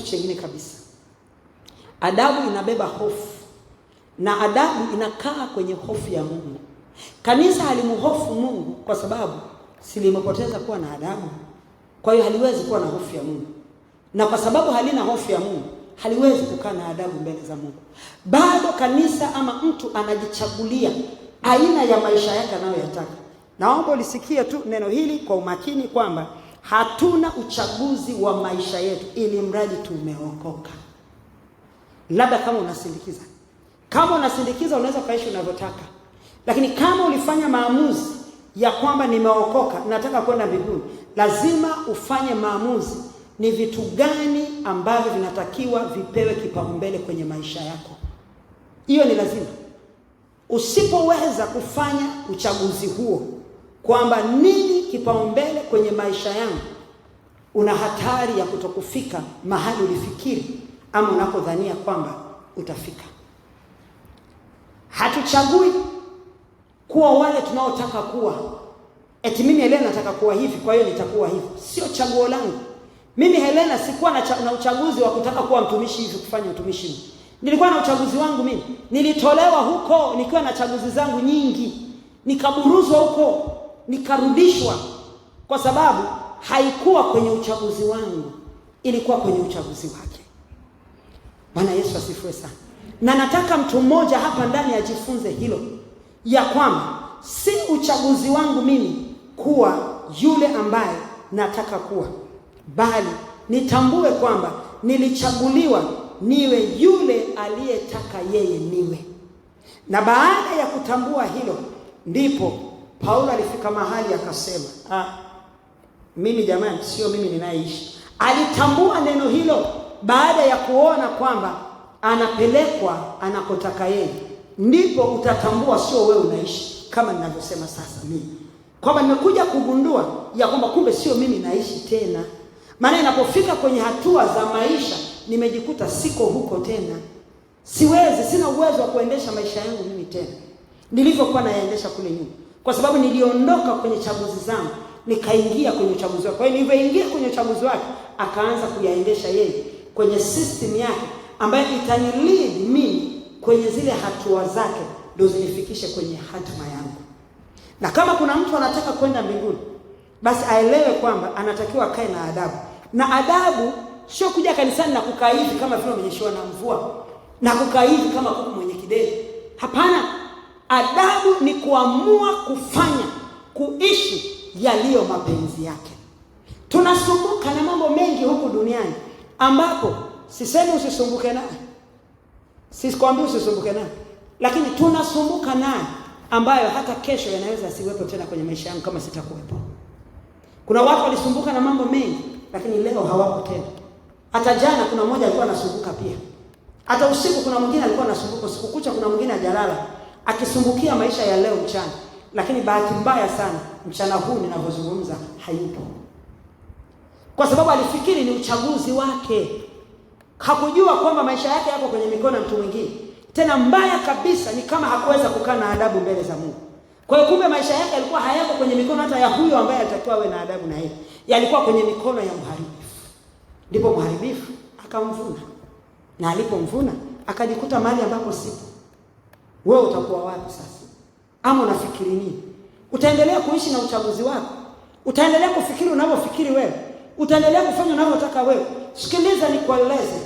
kitu chengine kabisa. Adabu inabeba hofu, na adabu inakaa kwenye hofu ya Mungu. Kanisa halimhofu Mungu kwa sababu limepoteza kuwa na adabu. Kwa hiyo haliwezi kuwa na hofu ya Mungu. Na kwa sababu halina hofu ya Mungu, haliwezi kukaa na adabu mbele za Mungu. Bado kanisa ama mtu anajichagulia aina ya maisha yake anayoyataka. Naomba ulisikie tu neno hili kwa umakini kwamba hatuna uchaguzi wa maisha yetu ili mradi tumeokoka. Labda kama unasindikiza. Kama unasindikiza unaweza kaishi unavyotaka. Lakini kama ulifanya maamuzi ya kwamba nimeokoka, nataka kwenda mbinguni, lazima ufanye maamuzi ni vitu gani ambavyo vinatakiwa vipewe kipaumbele kwenye maisha yako. Hiyo ni lazima. Usipoweza kufanya uchaguzi huo kwamba nini kipaumbele kwenye maisha yangu, una hatari ya kutokufika mahali ulifikiri ama unapodhania kwamba utafika. Hatuchagui kuwa wale tunaotaka kuwa. Eti mimi Helena nataka kuwa hivi, kwa hiyo nitakuwa hivi. Sio chaguo langu. Mimi Helena sikuwa na uchaguzi wa kutaka kuwa mtumishi hivi, kufanya utumishi hivi. Nilikuwa na uchaguzi wangu mimi. Nilitolewa huko nikiwa na chaguzi zangu nyingi. Nikaburuzwa huko, nikarudishwa kwa sababu haikuwa kwenye uchaguzi wangu, ilikuwa kwenye uchaguzi wake. Bwana Yesu asifiwe sana. Na nataka mtu mmoja hapa ndani ajifunze hilo, ya kwamba si uchaguzi wangu mimi kuwa yule ambaye nataka kuwa, bali nitambue kwamba nilichaguliwa niwe yule aliyetaka yeye niwe. Na baada ya kutambua hilo, ndipo Paulo alifika mahali akasema, mimi jamani sio mimi ninaishi. Alitambua neno hilo baada ya kuona kwamba anapelekwa anakotaka yeye. Ndipo utatambua sio wewe unaishi, kama ninavyosema sasa mimi, kwamba nimekuja kugundua ya kwamba kumbe sio mimi naishi tena. Maana inapofika kwenye hatua za maisha nimejikuta siko huko tena. Siwezi, sina uwezo wa kuendesha maisha yangu mimi tena nilivyokuwa nayaendesha kule nyuma, kwa sababu niliondoka kwenye chaguzi zangu nikaingia kwenye uchaguzi wake. Kwa hiyo nilivyoingia kwenye uchaguzi wake, akaanza kuyaendesha yeye kwenye system yake ambayo itanilid mimi kwenye zile hatua zake, ndio zinifikishe kwenye hatima yangu. Na kama kuna mtu anataka kwenda mbinguni, basi aelewe kwamba anatakiwa akae na adabu. Na adabu sio kuja kanisani na kukaa hivi kama vile umenyeshewa na mvua, na kukaa hivi kama kuku mwenye kideri. Hapana. Adabu ni kuamua kufanya, kuishi yaliyo mapenzi yake. Tunasumbuka na mambo mengi huku duniani ambapo sisemi usisumbuke naye. Sikwambii usisumbuke naye, lakini tunasumbuka naye ambayo hata kesho yanaweza siwepo tena kwenye maisha yangu kama sitakuwepo. Kuna watu walisumbuka na mambo mengi lakini leo hawapo tena. Hata jana kuna mmoja alikuwa anasumbuka pia. Hata usiku kuna mwingine alikuwa anasumbuka, usiku kucha kuna mwingine hajalala akisumbukia maisha ya leo mchana. Lakini bahati mbaya sana mchana huu ninavyozungumza hayupo. Kwa sababu alifikiri ni uchaguzi wake. Hakujua kwamba maisha yake yako kwenye mikono ya mtu mwingine. Tena mbaya kabisa ni kama hakuweza kukaa na adabu mbele za Mungu. Kwa hiyo kumbe maisha yake yalikuwa hayako kwenye mikono hata ya huyo ambaye alitakiwa awe na adabu na yeye. Yalikuwa kwenye mikono ya mharibifu. Ndipo mharibifu akamvuna. Na alipomvuna akajikuta mahali ambapo sipo. Wewe utakuwa wapi sasa? Ama unafikiri nini? Utaendelea kuishi na uchaguzi wako? Utaendelea kufikiri unavyofikiri wewe? Utaendelea kufanya unavyotaka wewe? Sikiliza nikueleze.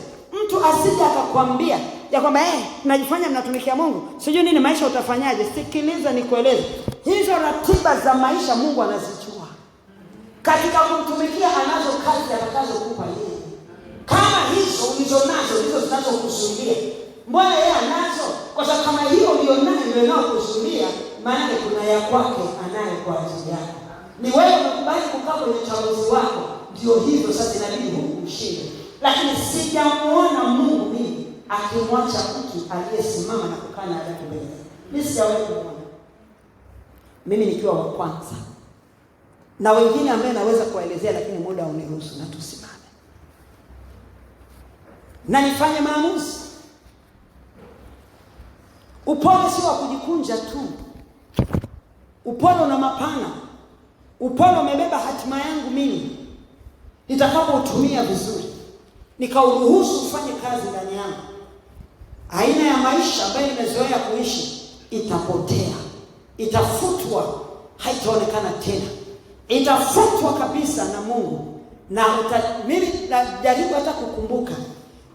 Mtu asije akakwambia ya kwamba najifanya mnatumikia Mungu, sijui nini maisha utafanyaje. Sikiliza nikueleze. Hizo ratiba za maisha Mungu anazijua. Katika kumtumikia anazo kazi atakazokupa yeye. Kama hizo ulizonazo ndizo zinazokusudia, mbona yeye anazo? Kwa sababu kama hiyo ulionayo ndio inayokusudia, maana kuna ya kwake anayo kwa ajili yako. Ni wewe ukubali kukaa kwenye uchaguzi wako, ndio hivyo sasa inabidi ushinde. Lakini sijamuona Mungu mimi akimwacha mtu aliyesimama na kukaa na adabu mbele. Mimi sijawahi kuona. Mimi nikiwa wa kwanza. Na wengine ambao naweza kuwaelezea lakini muda uniruhusu, na tusimame. Na nifanye maamuzi. Upole si wa kujikunja tu. Upole una mapana. Upole umebeba hatima yangu mimi. Nitakapoutumia vizuri. nikauruhusu ufanye kazi ndani yangu, aina ya maisha ambayo nimezoea kuishi itapotea, itafutwa, haitaonekana tena, itafutwa kabisa na Mungu. Na mimi najaribu hata kukumbuka,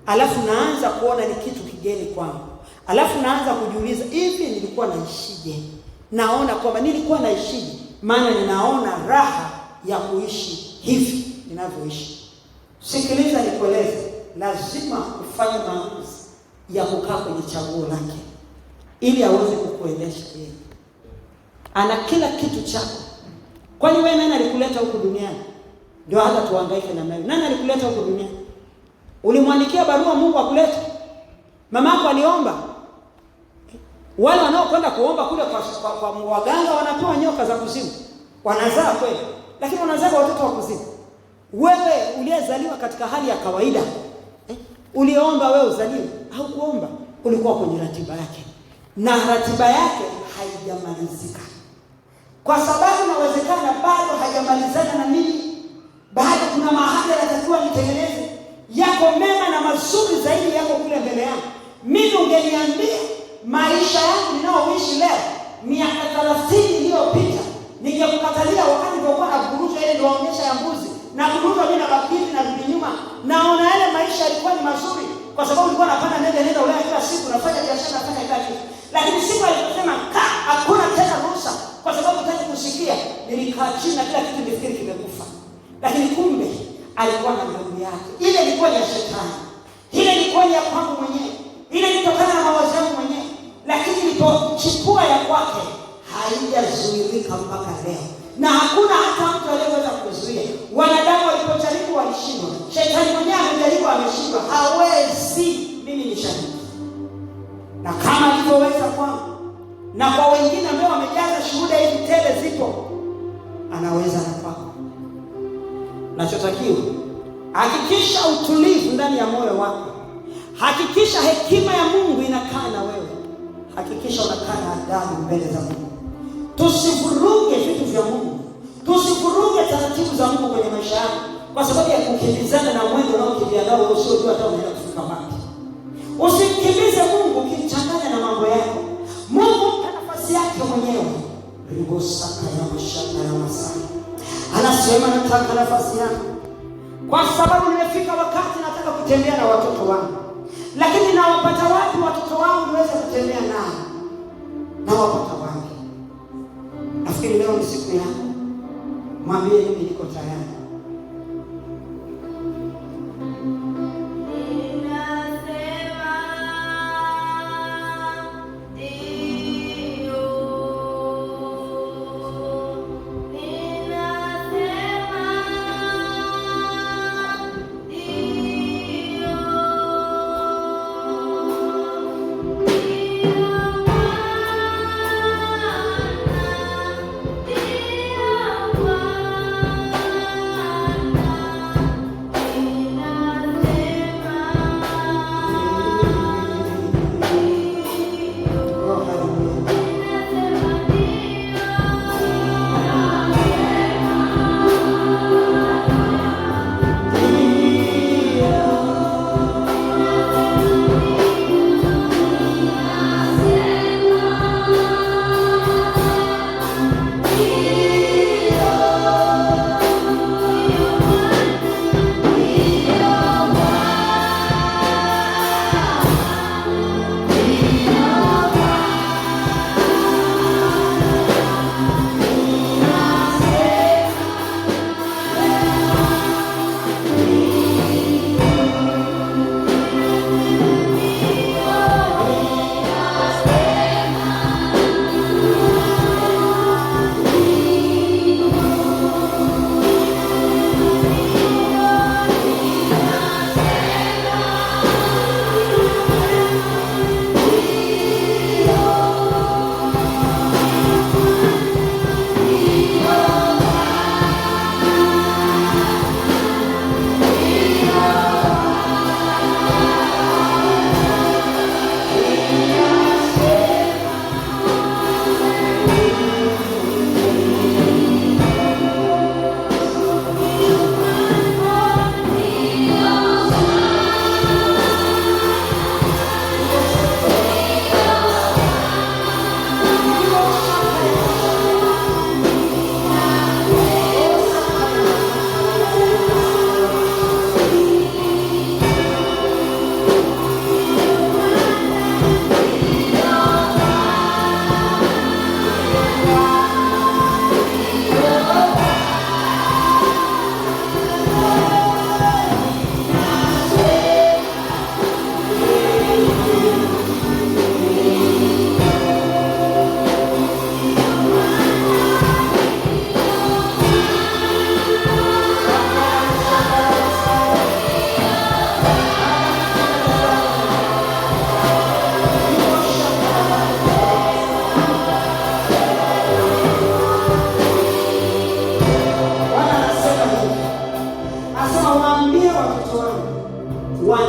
alafu naanza kuona ni kitu kigeni kwangu, alafu naanza kujiuliza, hivi nilikuwa naishije? Naona kwamba nilikuwa naishije, maana ninaona raha ya kuishi hivi ninavyoishi. Sikiliza nikueleze, lazima ufanye maamuzi ya kukaa kwenye chaguo lake ili aweze kukuendesha yeye. Ana kila kitu chako. Kwani wewe nani alikuleta huku duniani? Ndio hata tuhangaike na mimi. Nani alikuleta huku duniani? Ulimwandikia barua Mungu akulete? Mamako aliomba? Wale wanaokwenda kuomba kule kwa waganga wanapewa nyoka za kuzimu. Wanazaa kweli, lakini wanazaa watoto wa kuzimu. Wewe uliyezaliwa katika hali ya kawaida, uliomba wewe uzaliwe au kuomba? Ulikuwa kwenye ratiba yake, na ratiba yake haijamalizika. Kwa sababu inawezekana bado haijamalizana na mimi, bado kuna mahali yanatakiwa nitengeneze. Yako mema na mazuri zaidi yako kule mbele yangu. Mimi ungeniambia maisha yangu ninaoishi leo miaka 30 iliyopita, ningekukatalia wakati nilikuwa naburuza ile ndoonyesha ya mbuzi na kuruka mimi na bakiti na rudi nyuma. Naona yale maisha yalikuwa ni mazuri kwa sababu nilikuwa napanda nenda Ulaya kila siku, nafanya biashara, nafanya kazi. Lakini siku aliposema hakuna tena ruhusa kwa sababu hutaki kusikia, nilikaa chini na kila kitu nilifikiri kimekufa. Lakini kumbe alikuwa na mbegu yake. Ile ilikuwa ya shetani, ile ilikuwa ya kwangu mwenyewe, ile ilitokana na mawazo yangu mwenyewe. Lakini ilipochipua ya kwake haijazuilika mpaka leo, na hakuna hata mtu aliyeweza kuzuia. Wanadamu walipojaribu walishindwa, shetani mwenyewe amejaribu ameshindwa, hawezi. Mimi ni shahidi, na kama alivyoweza kwangu na kwa wengine ambao wamejaza shuhuda hizi tele zipo, anaweza na kwako. Nachotakiwa, hakikisha utulivu ndani ya moyo wako, hakikisha hekima ya Mungu inakaa na wewe, hakikisha unakaa na adabu mbele za Mungu. Tusivuruge vitu vya Mungu, tusivuruge taratibu za Mungu kwenye maisha yako kwa sababu ya kukimbizana na mwendo unaokimbia nao usiojua hata unaenda kufika wapi. Usikimbize Mungu ukimchanganya na mambo yako. Mungu ana nafasi yake mwenyewe. Rigosaka ya mashaka ya masai, anasema nataka nafasi yangu kwa sababu nimefika wakati nataka kutembea na watoto wangu. Lakini nawapata wapi watoto wangu niweze kutembea nao? Nawapata wapi? Nafikiri leo ni siku yako. Mwambie mimi niko tayari.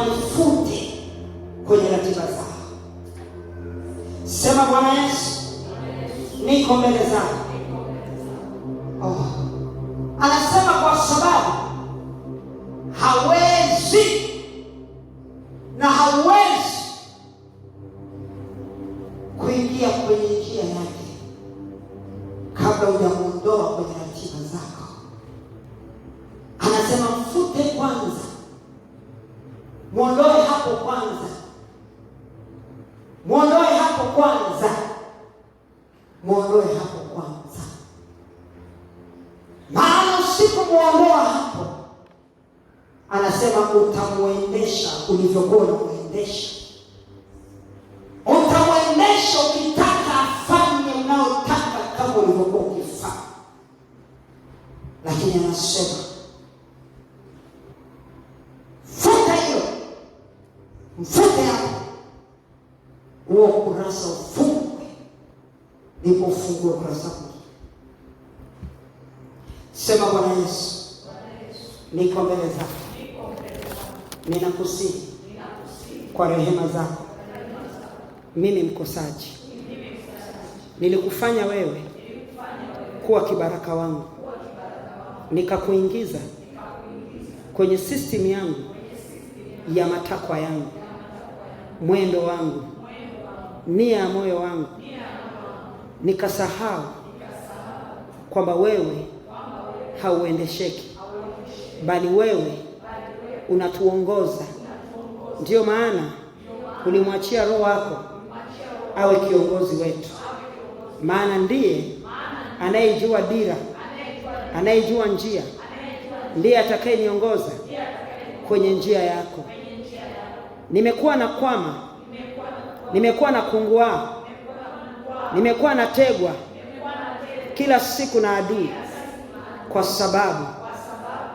wanifute kwenye ratiba zao. Sema, Bwana Yesu, niko mbele zako. Anasema kwa sababu hawezi na hauwezi kuingia kwenye njia yake kabla hujamuondoa kwenye ratiba zako. Anasema mfute kwanza, muondoe hapo kwanza, muondoe hapo kwanza, muondoe hapo kwanza. Maana usipomuondoa hapo, anasema utamuendesha ulivyokuwa unamuendesha. Utamuendesha ukitaka afanye unaotaka kama ulivyokuwa ukifanya. Lakini anasema futa hiyo, mfute hapo, huo kurasa ufungwe, ndipo ufungue kurasa mwingine. Sema, Bwana Yesu, niko mbele zako, ninakusihi kwa rehema zako. Mimi mkosaji, nilikufanya wewe kuwa kibaraka wangu, nikakuingiza kwenye system yangu ya matakwa yangu, mwendo wangu, nia ya moyo wangu. Nikasahau kwamba wewe hauendesheki, bali wewe unatuongoza. Ndiyo maana ulimwachia Roho wako awe kiongozi wetu, maana ndiye anayejua dira, anayejua njia, ndiye atakayeniongoza kwenye njia yako. Nimekuwa na kwama, nimekuwa na kungua, nimekuwa na tegwa kila siku na adui, kwa sababu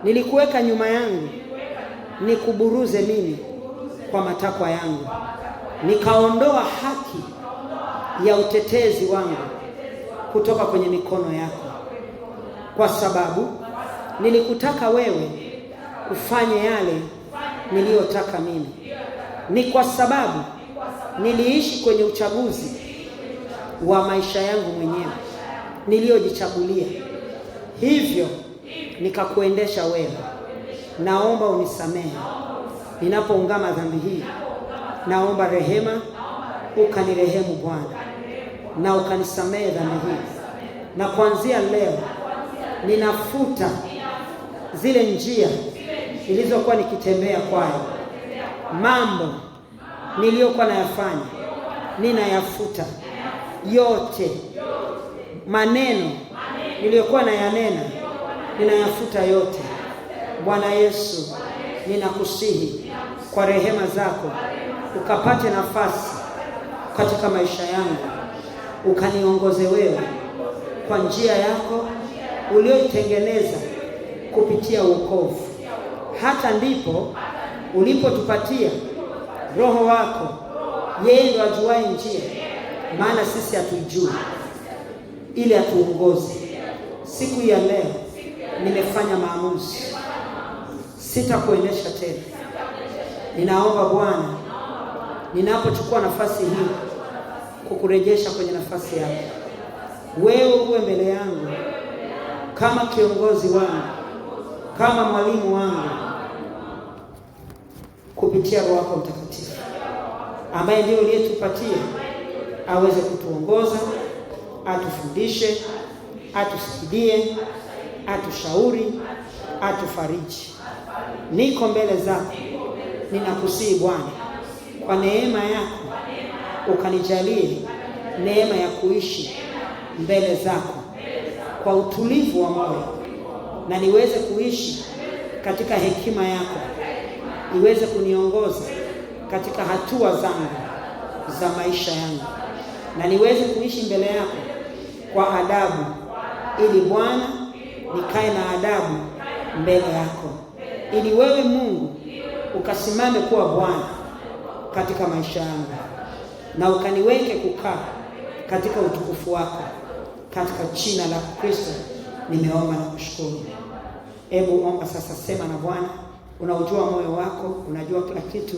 nilikuweka nyuma yangu nikuburuze mimi kwa matakwa yangu. Nikaondoa haki ya utetezi wangu kutoka kwenye mikono yako, kwa sababu nilikutaka wewe ufanye yale niliyotaka mimi. Ni kwa sababu niliishi kwenye uchaguzi wa maisha yangu mwenyewe niliyojichagulia, hivyo nikakuendesha wewe. Naomba unisamehe ninapoungama dhambi hii. Naomba rehema, ukanirehemu Bwana, na ukanisamehe dhambi hii. Na kuanzia leo ninafuta zile njia nilizokuwa nikitembea kwayo. Mambo niliyokuwa nayafanya ninayafuta yote. Maneno niliyokuwa nayanena ninayafuta yote. Bwana Yesu, ninakusihi kwa rehema zako ukapate nafasi katika maisha yangu, ukaniongoze wewe kwa njia yako uliyoitengeneza kupitia wokovu. Hata ndipo ulipotupatia Roho wako, yeye ndo ajuaye njia, maana sisi hatuijui, ili atuongoze. Siku ya leo nimefanya maamuzi, sitakuendesha tena. Ninaomba Bwana, ninapochukua nafasi hii kukurejesha kwenye nafasi yako, wewe uwe mbele yangu kama kiongozi wangu, kama mwalimu wangu, kupitia Roho wako Mtakatifu, ambaye ndiye uliyetupatia aweze kutuongoza, atufundishe, atusaidie, atushauri, atufariji. Niko mbele zako, ninakusihi Bwana, kwa neema yako ukanijalie neema ya kuishi mbele zako kwa utulivu wa moyo, na niweze kuishi katika hekima yako, iweze kuniongoza katika hatua zangu za maisha yangu, na niweze kuishi mbele yako kwa adabu, ili Bwana nikae na adabu mbele yako, ili wewe Mungu ukasimame kuwa Bwana katika maisha yangu, na ukaniweke kukaa katika utukufu wako. Katika jina la Kristo nimeomba na kushukuru. Hebu omba sasa, sema na Bwana, unaujua moyo wako, unajua kila kitu.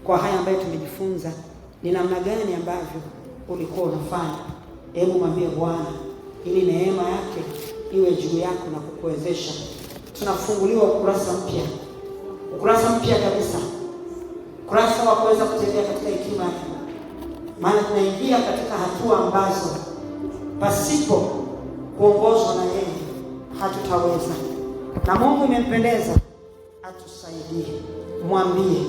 Kwa haya ambayo tumejifunza, ni namna gani ambavyo ulikuwa unafanya. Hebu mwambie Bwana ili neema yake iwe juu yako na kukuwezesha. Tunafunguliwa ukurasa mpya kabisa, ukurasa wa kuweza kutembea katika hekima yake, maana tunaingia katika hatua ambazo pasipo kuongozwa na yeye hatutaweza. Na Mungu imempendeza atusaidie. Mwambie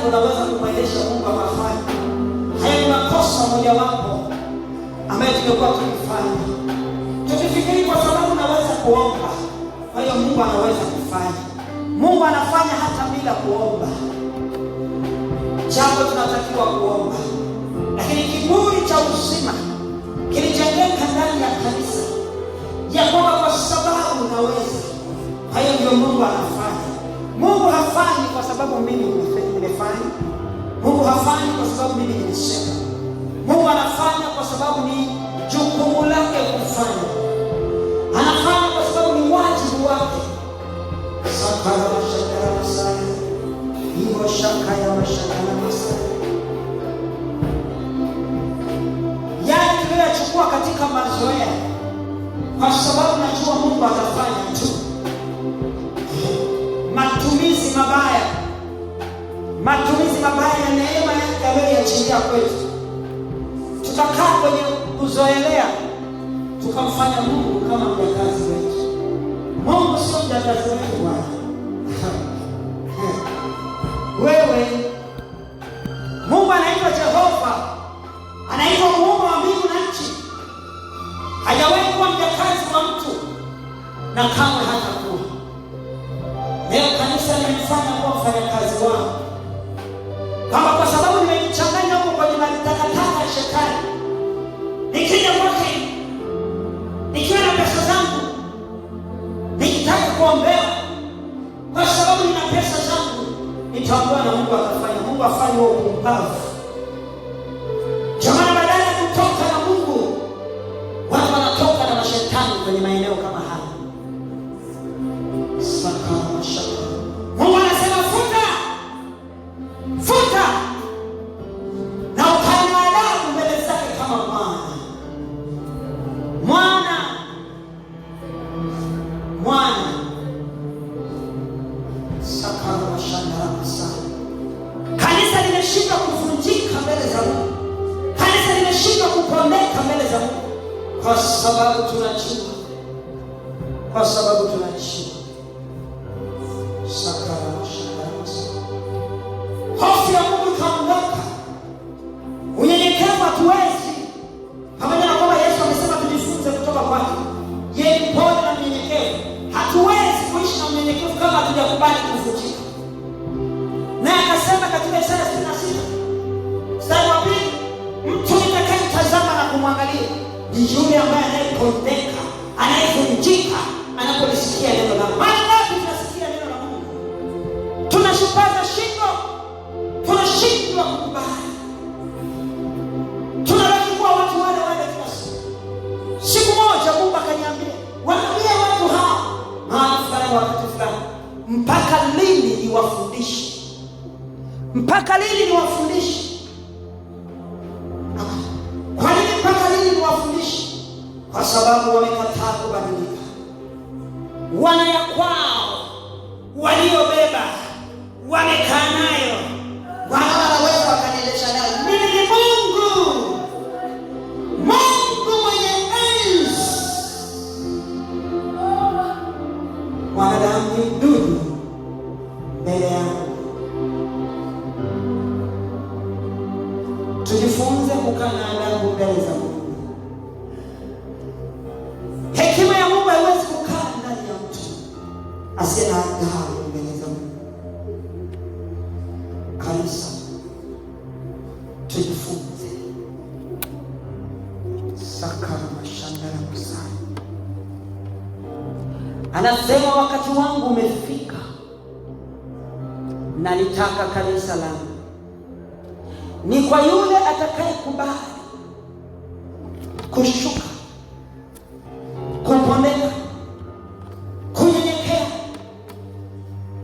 unaweza kumwelesha Mungu akafanya. Haya ni makosa mojawapo ambayo tumekuwa tukifanya. Tukifikiri kwa sababu naweza kuomba, kwa hiyo Mungu anaweza kufanya. Mungu anafanya hata bila kuomba. Jambo tunatakiwa kuomba. Lakini kiburi cha uzima kilijengeka ndani ya kanisa, ya kwamba kwa sababu naweza, kwa hiyo ndio Mungu anafanya. Mungu hafanyi kwa sababu mimi nimefanya. Mungu hafanyi kwa sababu mimi nimesema. Mungu anafanya kwa sababu ni jukumu lake kufanya. Anafanya kwa sababu ni wajibu wake. Sakara mashakara masaya, hiyo shaka ya mashakara masaya. Yale tuliyochukua katika mazoea, kwa sababu najua Mungu atafanya tu. Matumizi mabaya ya neema yake aliyoachilia kwetu, tutakaa kwenye kuzoelea, tukamfanya Mungu kama mjakazi wetu. Mungu sio mjakazi wetu Bwana. Wewe, Mungu anaitwa Jehova, anaitwa Muumba wa mbingu na nchi. Hajawahi kuwa mjakazi wa mtu na kamwe hatakuwa. Leo kanisa limefanya kuwa mfanyakazi wao, kama kwa sababu nimejichanganya huko kwenye matakataka ya shetani. Nikija kwake nikiwa na pesa zangu, nikitaka kuombewa kwa sababu nina pesa zangu, nitaombewa na Mungu atafanya. Mungu afanye huo upumbavu. Jamani, badala ya kutoka na Mungu, watu wanatoka na mashetani kwenye maeneo kama haya. Mungu anasema futa na ukanye adabu mbele zake kama mwana. Sakara mashanda sana. Kanisa limeshindwa kuvunjika mbele za Mungu. Kanisa limeshindwa kupondeka mbele za Mungu kwa sababu tunachua. Sakara mashanda sana. Hofu ya Mungu ikaondoka. Unyenyekevu hatuwezi. Pamoja na kwamba Yesu amesema tujifunze kutoka kwake, yeye ni mpole na mnyenyekevu. Hatuwezi kuishi na unyenyekevu kama hatujakubali kuvunjika. Naye akasema katika Isaya 66 mstari wa 2, mtu nitakayemtazama na kumwangalia ni yule ambaye anayepondeka, anayevunjika anapolisikia neno la Mungu. Tunasikia neno la Mungu, tunashupaza shingo, tunashindwa kukubali. Tunabaki kuwa watu wale kila siku. Siku moja Mungu akaniambia, waambie watu hao mahali fulani wakati fulani, mpaka lini niwafundishe? Mpaka lini niwafundishe? Kwa nini mpaka lini niwafundishe? Kwa sababu wamekataa kubadilika. Wana ya kwao waliobeba wamekaa nayo, Tujifunze kukaa na adabu mbele za Mungu. Hekima ya Mungu haiwezi kukaa ndani ya mtu asiye na adabu mbele za Mungu. Kanisa, tujifunze. Sakara mashandara kusani. Anasema wakati wangu umefika, na nitaka kanisa langu ni kwa yule atakayekubali kushuka, kupondeka, kunyenyekea,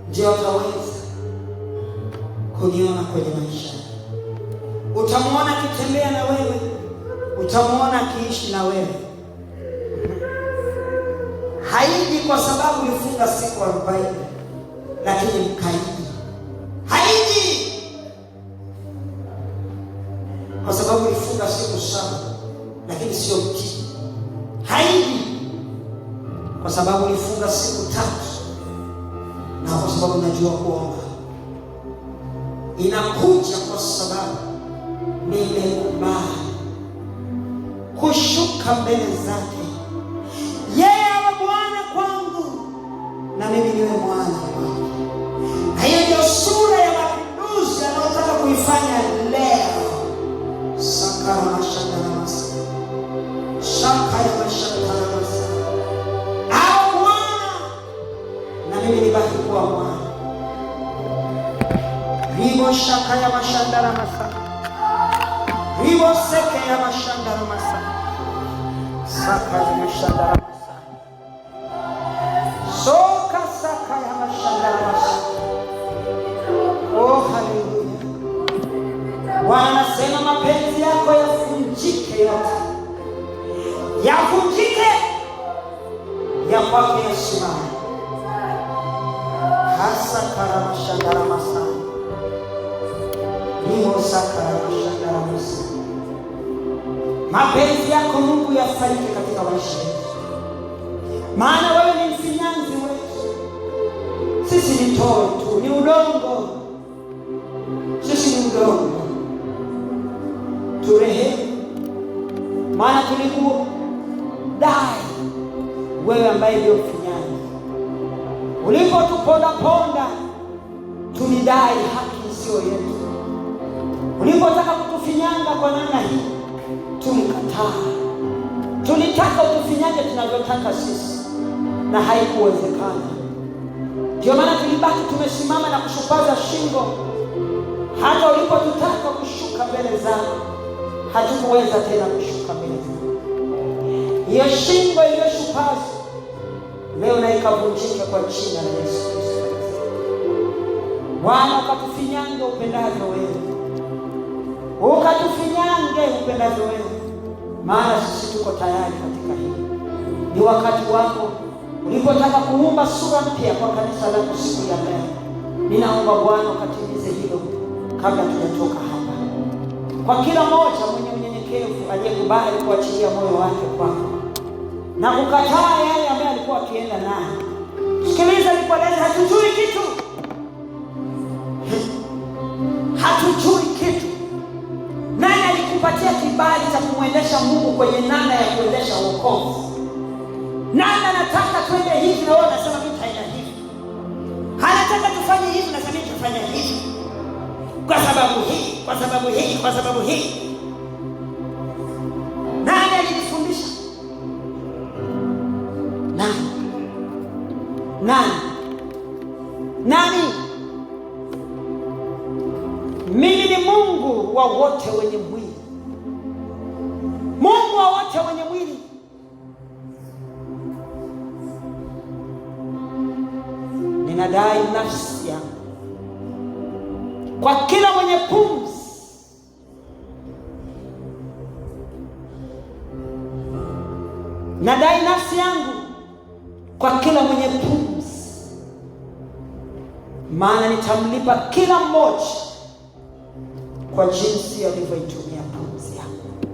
ndio ataweza kuniona kwenye maisha. Utamwona akitembea na wewe, utamwona akiishi na wewe. Haiji kwa sababu ulifunga siku 40, lakini mkaidi. Haiji kwa sababu ulifunga siku 7, lakini sio mtii. Haiji kwa sababu ulifunga siku 3 na kwa sababu unajua kuomba. Inakuja kwa sababu nimekubali kushuka mbele zake. Yeye awe Bwana kwangu na mimi niwe mwana wake. Na hiyo ndio sura ya mapinduzi anayotaka kuifanya leo. Sakara mashanda na masa, shaka ya mashanda na masa, awe Bwana na mimi nibaki kuwa mwana. Ribo shaka ya mashanda na masa, ribo seke ya mashanda na masa, saka ya mashanda na masa, soka saka ya mashanda na masa. Oh, haleluya. Wanasema mapenzi yako yafunjike yote, yafunjike, ya kwake yasimame. Hasa karama shandara masani, niho sakara shandara masani. Mapenzi yako Mungu yafanyike katika maisha yetu, maana wewe ni mfinyanzi wetu. Sisi ni toyo tu, ni udongo. Sisi ni udongo. Turehemu, maana tulikuwa dai wewe ambaye ndio mfinyanzi. Ulipotuponda ponda, tulidai haki sio yetu. Ulipotaka kutufinyanga kwa namna hii, tulikataa. Tulitaka utufinyange tunavyotaka sisi, na haikuwezekana. Ndio maana tulibaki tumesimama na kushupaza shingo. Hata ulipotutaka kushuka mbele zako, hatukuweza tena kushuka mbele zako. Hiyo shingo iliyoshupaza leo na ikavunjika kwa jina la Yesu Kristo. Bwana, ukatufinyange upendavyo wewe, ukatufinyange upendavyo wewe, maana sisi tuko tayari katika hili. Ni wakati wako. Ulipotaka kuumba sura mpya kwa kanisa lako siku ya leo, ninaomba Bwana ukatimize hilo kabla tujatoka hapa. Kwa kila mmoja mwenye unyenyekevu aliyekubali kuachilia moyo wake kwako na kukataa yale ambayo alikuwa akienda naye. Sikiliza nikueleze, hatujui kitu. Hatujui kitu. Nani alikupatia kibali cha kumwendesha Mungu kwenye namna ya kuendesha wokovu? Nani anataka twende hivi na wewe unasema mimi nitaenda hivi? Anataka tufanye hivi na sasa tufanye hivi. Kwa sababu hii, kwa sababu hii, kwa sababu hii. Nani alijifundisha? Nani? Nani? Nani? Mimi ni Mungu wa wote wenye mwili. Mungu wa wote wenye mwili. Ninadai nafsi yangu kwa kila mwenye pumzi. Nadai nafsi yangu kwa kila mwenye pumzi, maana nitamlipa kila mmoja kwa jinsi alivyoitumia pumzi yangu.